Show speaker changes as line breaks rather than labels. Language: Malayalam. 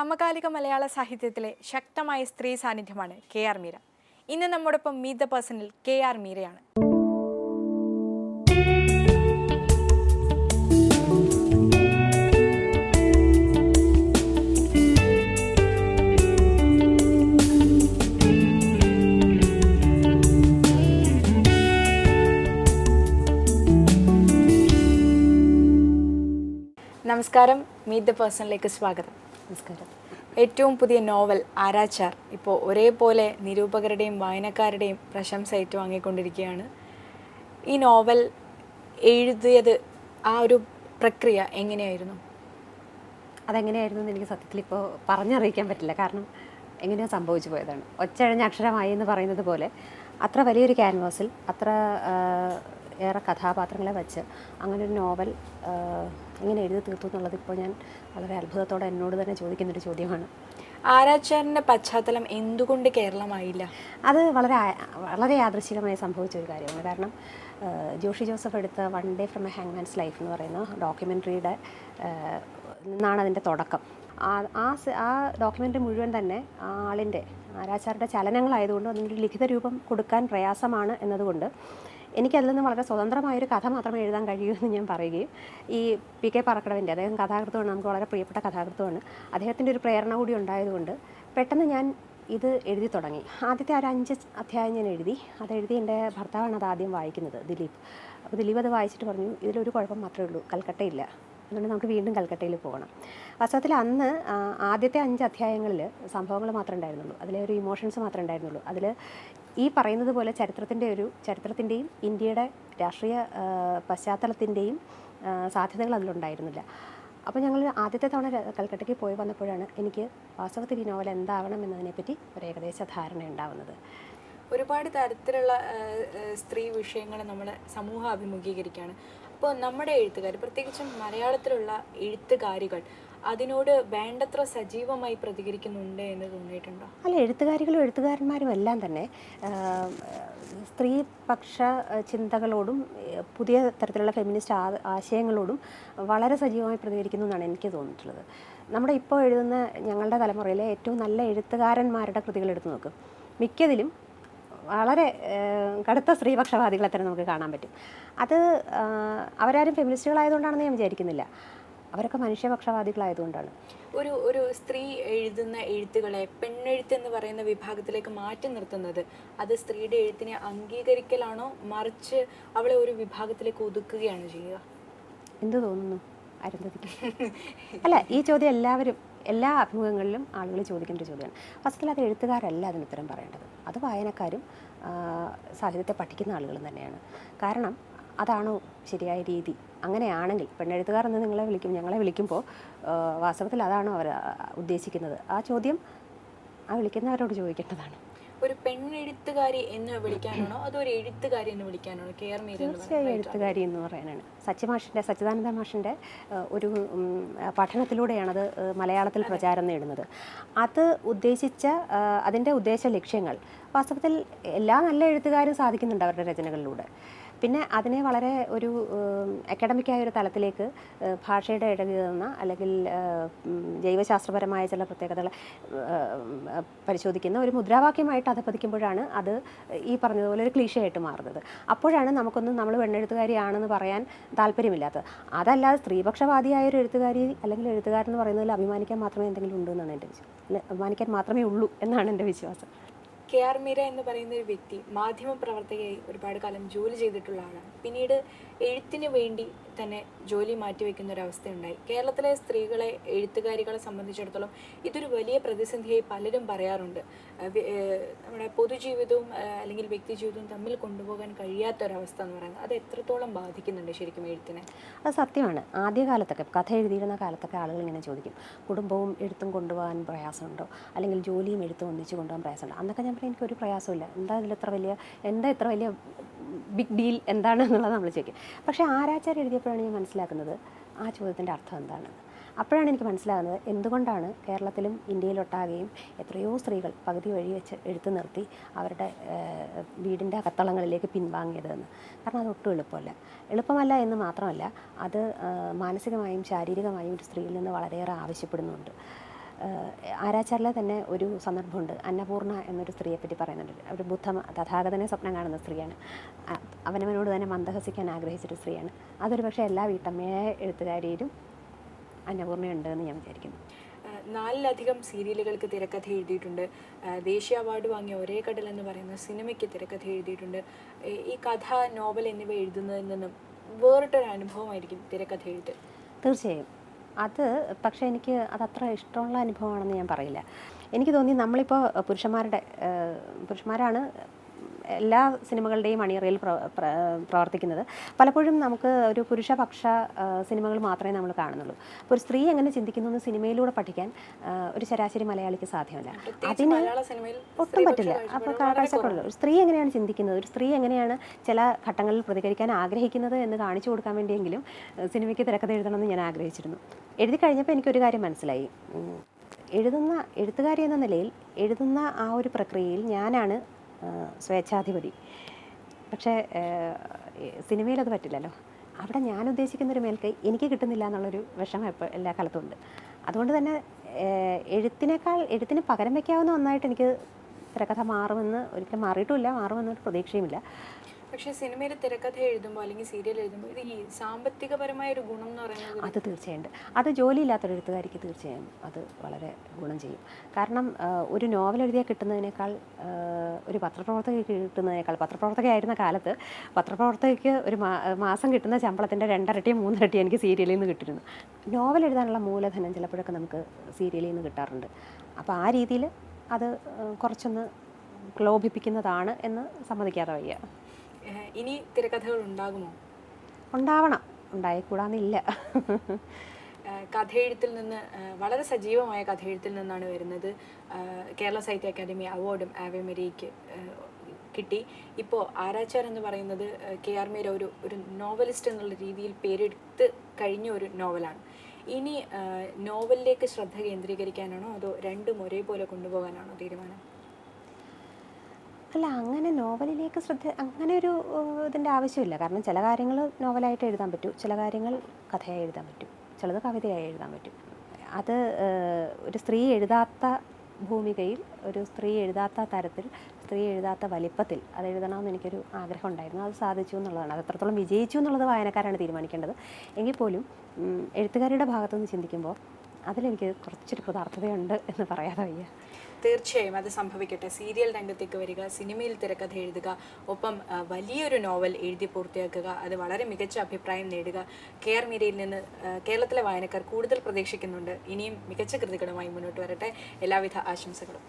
സമകാലിക മലയാള സാഹിത്യത്തിലെ ശക്തമായ സ്ത്രീ സാന്നിധ്യമാണ് കെ.ആർ. മീര. ഇന്ന് നമ്മോടൊപ്പം മീറ്റ് ദ പേഴ്സണിൽ കെ.ആർ. മീരയാണ്. നമസ്കാരം, മീറ്റ് ദ പേഴ്സണിലേക്ക് സ്വാഗതം.
നമസ്കാരം.
ഏറ്റവും പുതിയ നോവൽ ആരാച്ചാർ ഇപ്പോൾ ഒരേപോലെ നിരൂപകരുടെയും വായനക്കാരുടെയും പ്രശംസ ഏറ്റുവാങ്ങിക്കൊണ്ടിരിക്കുകയാണ്. ഈ നോവൽ എഴുതിയത് ആ ഒരു പ്രക്രിയ എങ്ങനെയായിരുന്നു?
അതെങ്ങനെയായിരുന്നു എന്ന് എനിക്ക് സത്യത്തിൽ ഇപ്പോൾ പറഞ്ഞറിയിക്കാൻ പറ്റില്ല. കാരണം എങ്ങനെയോ സംഭവിച്ചു പോയതാണ്. ഒച്ചഴഞ്ഞ അക്ഷരമായി എന്ന് പറയുന്നത് പോലെ അത്ര വലിയൊരു ക്യാൻവാസിൽ അത്ര ഏറെ കഥാപാത്രങ്ങളെ വച്ച് അങ്ങനൊരു നോവൽ എങ്ങനെ എഴുതി തീർത്തു എന്നുള്ളത് ഇപ്പോൾ ഞാൻ വളരെ അത്ഭുതത്തോടെ എന്നോട് തന്നെ ചോദിക്കുന്നൊരു ചോദ്യമാണ്.
ആരാച്ചാറിൻ്റെ പശ്ചാത്തലം എന്തുകൊണ്ട് കേരളമായില്ല?
അത് വളരെ യാദൃശ്ചികമായി സംഭവിച്ച ഒരു കാര്യമാണ്. കാരണം ജോഷി ജോസഫ് എടുത്ത one day from a hangman's life എന്ന് പറയുന്ന ഡോക്യുമെൻ്ററിയുടെ നിന്നാണ് അതിൻ്റെ തുടക്കം. ആ ഡോക്യുമെൻ്ററി മുഴുവൻ തന്നെ ആളിൻ്റെ ആരാച്ചാരുടെ ചലനങ്ങളായതുകൊണ്ട് അതിനൊരു ലിഖിത രൂപം കൊടുക്കാൻ പ്രയാസമാണ് എന്നതുകൊണ്ട് എനിക്കതിൽ നിന്ന് വളരെ സ്വതന്ത്രമായൊരു കഥ മാത്രമേ എഴുതാൻ കഴിയൂ എന്ന് ഞാൻ പറയുകയും ഈ പി.കെ. പറക്കടവിൻ്റെ, അദ്ദേഹം കഥാകൃത്തുമാണ്, നമുക്ക് വളരെ പ്രിയപ്പെട്ട കഥാകൃത്തുമാണ്, അദ്ദേഹത്തിൻ്റെ ഒരു പ്രേരണ കൂടി ഉണ്ടായതുകൊണ്ട് പെട്ടെന്ന് ഞാൻ ഇത് എഴുതി തുടങ്ങി. ആദ്യത്തെ ഒരു 5 അധ്യായം ഞാൻ എഴുതി. അതെഴുതി എൻ്റെ ഭർത്താവാണ് അത് ആദ്യം വായിക്കുന്നത്, ദിലീപ്. അപ്പോൾ ദിലീപ് അത് വായിച്ചിട്ട് പറഞ്ഞു, ഇതിലൊരു കുഴപ്പം മാത്രമേ ഉള്ളൂ, കൽക്കട്ടയില്ല, അതുകൊണ്ട് നമുക്ക് വീണ്ടും കൽക്കട്ടയിൽ പോകണം. വാസ്തവത്തിൽ അന്ന് ആദ്യത്തെ 5 അധ്യായങ്ങളിൽ സംഭവങ്ങൾ മാത്രമേ ഉണ്ടായിരുന്നുള്ളൂ, അതിലെ ഒരു ഇമോഷൻസ് മാത്രമേ ഉണ്ടായിരുന്നുള്ളൂ. അതിൽ ഈ പറയുന്നത് പോലെ ചരിത്രത്തിൻ്റെയും ഇന്ത്യയുടെ രാഷ്ട്രീയ പശ്ചാത്തലത്തിൻ്റെയും സാധ്യതകൾ അതിലുണ്ടായിരുന്നില്ല. അപ്പോൾ ഞങ്ങൾ ആദ്യത്തെ തവണ കൽക്കട്ടയ്ക്ക് പോയി വന്നപ്പോഴാണ് എനിക്ക് വാസ്തവത്തിൽ ഈ നോവൽ എന്താവണം എന്നതിനെപ്പറ്റി ഒരു ഏകദേശ ധാരണ ഉണ്ടാവുന്നത്.
ഒരുപാട് തരത്തിലുള്ള സ്ത്രീ വിഷയങ്ങൾ നമ്മൾ സമൂഹം അഭിമുഖീകരിക്കുകയാണ്. അപ്പോൾ നമ്മുടെ എഴുത്തുകാർ, പ്രത്യേകിച്ചും മലയാളത്തിലുള്ള എഴുത്തുകാരികൾ, അതിനോട് വേണ്ടത്ര സജീവമായി പ്രതികരിക്കുന്നുണ്ട് എന്ന് തോന്നിയിട്ടുണ്ടോ?
അല്ല, എഴുത്തുകാരന്മാരും എല്ലാം തന്നെ സ്ത്രീപക്ഷ ചിന്തകളോടും പുതിയ തരത്തിലുള്ള ഫെമിനിസ്റ്റ് ആശയങ്ങളോടും വളരെ സജീവമായി പ്രതികരിക്കുന്നു എന്നാണ് എനിക്ക് തോന്നിയിട്ടുള്ളത്. നമ്മുടെ ഇപ്പോൾ എഴുതുന്ന ഞങ്ങളുടെ തലമുറയിലെ ഏറ്റവും നല്ല എഴുത്തുകാരന്മാരുടെ കൃതികൾ എടുത്തു നോക്കും, മിക്കതിലും വളരെ കടുത്ത സ്ത്രീപക്ഷവാദികളെ തന്നെ നമുക്ക് കാണാൻ പറ്റും. അത് അവരാരും ഫെമിനിസ്റ്റുകളായതുകൊണ്ടാണെന്ന് ഞാൻ വിചാരിക്കുന്നില്ല, അവരൊക്കെ മനുഷ്യപക്ഷവാദികളായതുകൊണ്ടാണ്.
ഒരു സ്ത്രീ എഴുതുന്ന എഴുത്തുകളെ പെണ്ണെഴുത്ത് എന്ന് പറയുന്ന വിഭാഗത്തിലേക്ക് മാറ്റി നിർത്തുന്നത് അത് സ്ത്രീയുടെ എഴുത്തിനെ അംഗീകരിക്കലാണോ, മറിച്ച് അവളെ ഒരു വിഭാഗത്തിലേക്ക് ഒതുക്കുകയാണോ ചെയ്യുക?
എന്ത് തോന്നുന്നു അരുന്ധതിക്ക്? അല്ല, ഈ ചോദ്യം എല്ലാ അഭിമുഖങ്ങളിലും ആളുകൾ ചോദിക്കേണ്ട ഒരു ചോദ്യമാണ്. ഫസ്റ്റിൽ അത് എഴുത്തുകാരല്ല അതിന് ഉത്തരം പറയേണ്ടത്, അത് വായനക്കാരും സാഹിത്യത്തെ പഠിക്കുന്ന ആളുകളും തന്നെയാണ്. കാരണം അതാണോ ശരിയായ രീതി? അങ്ങനെയാണെങ്കിൽ പെണ്ണെഴുത്തുകാർ എന്ന് ഞങ്ങളെ വിളിക്കുമ്പോൾ വാസ്തവത്തിൽ അതാണോ അവർ ഉദ്ദേശിക്കുന്നത്? ആ ചോദ്യം ആ വിളിക്കുന്നവരോട് ചോദിക്കേണ്ടതാണ്.
ഒരു പെണ്ണെഴുത്തുകാരി എന്ന് വിളിക്കാനാണോ അതോ ഒരു എഴുത്തുകാരി എന്ന് വിളിക്കാനാണോ കെ.ആർ. മീര?
തീർച്ചയായും എഴുത്തുകാരി എന്ന് പറയാനാണ്. സച്ചിദാനന്ദ മാഷിൻ്റെ ഒരു പഠനത്തിലൂടെയാണത് മലയാളത്തിൽ പ്രചാരം നേടുന്നത്. അതിൻ്റെ ഉദ്ദേശ ലക്ഷ്യങ്ങൾ വാസ്തവത്തിൽ എല്ലാ നല്ല എഴുത്തുകാരും സാധിക്കുന്നുണ്ട് അവരുടെ രചനകളിലൂടെ. പിന്നെ അതിനെ വളരെ ഒരു അക്കാഡമിക്കായ ഒരു തലത്തിലേക്ക് ഭാഷയുടെ ഇടകീറുന്ന അല്ലെങ്കിൽ ജൈവശാസ്ത്രപരമായ ചില പ്രത്യേകതകൾ പരിശോധിക്കുന്ന ഒരു മുദ്രാവാക്യമായിട്ട് അധപ്പതിക്കുമ്പോഴാണ് അത് ഈ പറഞ്ഞതുപോലെ ഒരു ക്ലീഷയായിട്ട് മാറുന്നത്. അപ്പോഴാണ് നമ്മൾ പെണ്ണെഴുത്തുകാരിയാണെന്ന് പറയാൻ താല്പര്യമില്ലാത്തത്. അതല്ലാതെ സ്ത്രീപക്ഷവാദിയായ ഒരു എഴുത്തുകാരി അല്ലെങ്കിൽ എഴുത്തുകാരെന്ന് പറയുന്നതിൽ അഭിമാനിക്കാൻ മാത്രമേ എന്തെങ്കിലും ഉള്ളൂ എന്നാണ് എൻ്റെ വിശ്വാസം. അഭിമാനിക്കാൻ മാത്രമേ ഉള്ളൂ എന്നാണ് എൻ്റെ വിശ്വാസം.
കെ.ആർ. മീര എന്ന് പറയുന്ന ഒരു വ്യക്തി മാധ്യമപ്രവർത്തകയായി ഒരുപാട് കാലം ജോലി ചെയ്തിട്ടുള്ള ആളാണ്. പിന്നീട് എഴുത്തിന് വേണ്ടി തന്നെ ജോലി മാറ്റിവെക്കുന്ന ഒരവസ്ഥയുണ്ടായി. കേരളത്തിലെ സ്ത്രീകളെ, എഴുത്തുകാരികളെ സംബന്ധിച്ചിടത്തോളം ഇതൊരു വലിയ പ്രതിസന്ധിയായി പലരും പറയാറുണ്ട്. നമ്മുടെ പൊതുജീവിതവും അല്ലെങ്കിൽ വ്യക്തി ജീവിതവും തമ്മിൽ കൊണ്ടുപോകാൻ കഴിയാത്തൊരവസ്ഥ എന്ന് പറയുന്നത് അത് എത്രത്തോളം ബാധിക്കുന്നുണ്ട് ശരിക്കും എഴുത്തിനെ?
അത് സത്യമാണ്. ആദ്യകാലത്തൊക്കെ കഥ എഴുതിയിരുന്ന കാലത്തൊക്കെ ആളുകൾ ഇങ്ങനെ ചോദിക്കും, കുടുംബവും എഴുത്തും കൊണ്ടുപോകാൻ പ്രയാസമുണ്ടോ, അല്ലെങ്കിൽ ജോലിയും എഴുത്തും ഒന്നിച്ച് കൊണ്ടുപോകാൻ പ്രയാസമുണ്ടോ? അന്നൊക്കെ ഞാൻ പറയും, എനിക്കൊരു പ്രയാസമില്ല, എന്താ ഇത്ര വലിയ ബിഗ് ഡീൽ എന്താണെന്നുള്ളത് നമ്മൾ ചോദിക്കും. പക്ഷേ ആരാച്ചാർ എഴുതിയപ്പോഴാണ് ഞാൻ മനസ്സിലാക്കുന്നത് ആ ചോദ്യത്തിൻ്റെ അർത്ഥം എന്താണെന്ന്. അപ്പോഴാണ് എനിക്ക് മനസ്സിലാകുന്നത് എന്തുകൊണ്ടാണ് കേരളത്തിലും ഇന്ത്യയിലൊട്ടാകെയും എത്രയോ സ്ത്രീകൾ പകുതി വഴി വെച്ച് എഴുത്ത് നിർത്തി അവരുടെ വീടിൻ്റെ അകത്തളങ്ങളിലേക്ക് പിൻവാങ്ങിയതെന്ന്. കാരണം അതൊട്ടും എളുപ്പമല്ല എന്ന് മാത്രമല്ല, അത് മാനസികമായും ശാരീരികമായും ഒരു സ്ത്രീയിൽ നിന്ന് വളരെയേറെ ആവശ്യപ്പെടുന്നുണ്ട്. ആരാച്ചാരിലെ തന്നെ ഒരു സന്ദർഭമുണ്ട്. അന്നപൂർണ എന്നൊരു സ്ത്രീയെ പറ്റി പറയുന്നുണ്ട്. ഒരു തഥാഗതനെ സ്വപ്നം കാണുന്ന സ്ത്രീയാണ്. അവനവനോട് തന്നെ മന്ദഹസിക്കാൻ ആഗ്രഹിച്ചൊരു സ്ത്രീയാണ്. അതൊരു പക്ഷേ എല്ലാ വീട്ടമ്മയായ എഴുത്തുകാരിയിലും അന്നപൂർണ്ണയുണ്ട് എന്ന് ഞാൻ വിചാരിക്കുന്നു.
4ലധികം സീരിയലുകൾക്ക് തിരക്കഥ എഴുതിയിട്ടുണ്ട്. ദേശീയ അവാർഡ് വാങ്ങിയ ഒരേ കടൽ എന്ന് പറയുന്ന സിനിമയ്ക്ക് തിരക്കഥ എഴുതിയിട്ടുണ്ട്. ഈ കഥ, നോവൽ എന്നിവ എഴുതുന്നതിൽ നിന്നും വേറിട്ടൊരു അനുഭവമായിരിക്കും തിരക്കഥ എഴുത്ത്.
തീർച്ചയായും. അത് പക്ഷേ എനിക്ക് അതത്ര ഇഷ്ടമുള്ള അനുഭവമാണെന്ന് ഞാൻ പറയില്ല. എനിക്ക് തോന്നി നമ്മളിപ്പോൾ പുരുഷന്മാരാണ് എല്ലാ സിനിമകളുടെയും അണിയറയിൽ പ്രവർത്തിക്കുന്നത്. പലപ്പോഴും നമുക്ക് ഒരു പുരുഷപക്ഷ സിനിമകൾ മാത്രമേ നമ്മൾ കാണുന്നുള്ളൂ. അപ്പോൾ ഒരു സ്ത്രീ എങ്ങനെ ചിന്തിക്കുന്നു എന്ന് സിനിമയിലൂടെ പഠിക്കാൻ ഒരു ശരാശരി മലയാളിക്ക് സാധ്യമല്ല. അതിന് ഒട്ടും പറ്റില്ല. അപ്പോൾ കാഴ്ചപ്പാടില്ല. ഒരു സ്ത്രീ എങ്ങനെയാണ് ചിന്തിക്കുന്നത്, ഒരു സ്ത്രീ എങ്ങനെയാണ് ചില ഘട്ടങ്ങളിൽ പ്രതികരിക്കാൻ ആഗ്രഹിക്കുന്നത് എന്ന് കാണിച്ചു കൊടുക്കാൻ വേണ്ടിയെങ്കിലും സിനിമയ്ക്ക് തിരക്കഥ എഴുതണമെന്ന് ഞാൻ ആഗ്രഹിച്ചിരുന്നു. എഴുതി കഴിഞ്ഞപ്പോൾ എനിക്കൊരു കാര്യം മനസ്സിലായി. എഴുത്തുകാരി എന്ന നിലയിൽ എഴുതുന്ന ആ ഒരു പ്രക്രിയയിൽ ഞാനാണ് സ്വേച്ഛാധിപതി. പക്ഷേ സിനിമയിലത് പറ്റില്ലല്ലോ. അവിടെ ഞാൻ ഉദ്ദേശിക്കുന്നൊരു മേൽക്കൈ എനിക്ക് കിട്ടുന്നില്ല എന്നുള്ളൊരു വിഷമം ഇപ്പോൾ എല്ലാ കാലത്തും ഉണ്ട്. അതുകൊണ്ട് തന്നെ എഴുത്തിന് പകരം വയ്ക്കാവുന്ന ഒന്നായിട്ട് എനിക്ക് തിരക്കഥ ഒരിക്കലും മാറുമെന്നൊരു പ്രതീക്ഷയുമില്ല.
പക്ഷേ സിനിമയിൽ തിരക്കഥ എഴുതുമ്പോൾ അല്ലെങ്കിൽ സീരിയൽ എഴുതുമ്പോൾ ഇത് ഈ സാമ്പത്തികപരമായ ഒരു ഗുണം എന്ന് പറയുന്നത്
അത് തീർച്ചയായും അത് ജോലിയില്ലാത്തൊരു എഴുത്തുകാരിക്ക് തീർച്ചയായും അത് വളരെ ഗുണം ചെയ്യും. കാരണം ഒരു നോവൽ എഴുതിയാൽ കിട്ടുന്നതിനേക്കാൾ ഒരു പത്രപ്രവർത്തകയായിരുന്ന കാലത്ത് പത്രപ്രവർത്തകയ്ക്ക് ഒരു മാസം കിട്ടുന്ന ശമ്പളത്തിൻ്റെ 2 ഇരട്ടിയോ 3 ഇരട്ടിയോ എനിക്ക് സീരിയലിൽ നിന്ന് കിട്ടിയിരുന്നു. നോവൽ എഴുതാനുള്ള മൂലധനം ചിലപ്പോഴൊക്കെ നമുക്ക് സീരിയലിൽ നിന്ന് കിട്ടാറുണ്ട്. അപ്പോൾ ആ രീതിയിൽ അത് കുറച്ചൊന്ന് ക്ലോഭിപ്പിക്കുന്നതാണ് എന്ന് സമ്മതിക്കാതെ വയ്യ.
ഇനി തിരക്കഥകൾ ഉണ്ടാകുമോ?
ഉണ്ടാവണം, ഉണ്ടായിക്കൂടാന്നില്ല.
കഥയെഴുത്തിൽ നിന്ന് വളരെ സജീവമായ കഥയെഴുത്തിൽ നിന്നാണ് വരുന്നത്. കേരള സാഹിത്യ അക്കാദമി അവാർഡും ആവെ മരിയയ്ക്ക് കിട്ടി. ഇപ്പോൾ ആരാച്ചാർ എന്ന് പറയുന്നത് KR മീര ഒരു നോവലിസ്റ്റ് എന്നുള്ള രീതിയിൽ പേരെടുത്ത് കഴിഞ്ഞ ഒരു നോവലാണ്. ഇനി നോവലിലേക്ക് ശ്രദ്ധ കേന്ദ്രീകരിക്കാനാണോ അതോ രണ്ടും ഒരേപോലെ കൊണ്ടുപോകാനാണോ തീരുമാനം?
അല്ല, അങ്ങനെ നോവലിലേക്ക് അങ്ങനെ ഒരു ഇതിൻ്റെ ആവശ്യമില്ല. കാരണം ചില കാര്യങ്ങൾ നോവലായിട്ട് എഴുതാൻ പറ്റും, ചില കാര്യങ്ങൾ കഥയായി എഴുതാൻ പറ്റും, ചിലത് കവിതയായി എഴുതാൻ പറ്റും. അത് ഒരു സ്ത്രീ എഴുതാത്ത ഭൂമികയിൽ, ഒരു സ്ത്രീ എഴുതാത്ത തരത്തിൽ, സ്ത്രീ എഴുതാത്ത വലിപ്പത്തിൽ അത് എഴുതണമെന്ന് എനിക്കൊരു ആഗ്രഹം ഉണ്ടായിരുന്നു. അത് സാധിച്ചു എന്നുള്ളതാണ്. അത് എത്രത്തോളം വിജയിച്ചു എന്നുള്ളത് വായനക്കാരാണ് തീരുമാനിക്കേണ്ടത്. എങ്കിൽ പോലും എഴുത്തുകാരുടെ ഭാഗത്തുനിന്ന് ചിന്തിക്കുമ്പോൾ അതിലെനിക്ക് കുറച്ചൊരു കൃതാർത്ഥതയുണ്ട് എന്ന് പറയാതെ വയ്യ.
തീർച്ചയായും അത് സംഭവിക്കട്ടെ. സീരിയൽ രംഗത്തേക്ക് വരിക, സിനിമയിൽ തിരക്കഥ എഴുതുക, ഒപ്പം വലിയൊരു നോവൽ എഴുതി പൂർത്തിയാക്കുക, അത് വളരെ മികച്ച അഭിപ്രായം നേടുക. KR മീരയിൽ നിന്ന് കേരളത്തിലെ വായനക്കാർ കൂടുതൽ പ്രതീക്ഷിക്കുന്നുണ്ട്. ഇനിയും മികച്ച കൃതികളുമായി മുന്നോട്ട് വരട്ടെ. എല്ലാവിധ ആശംസകളും.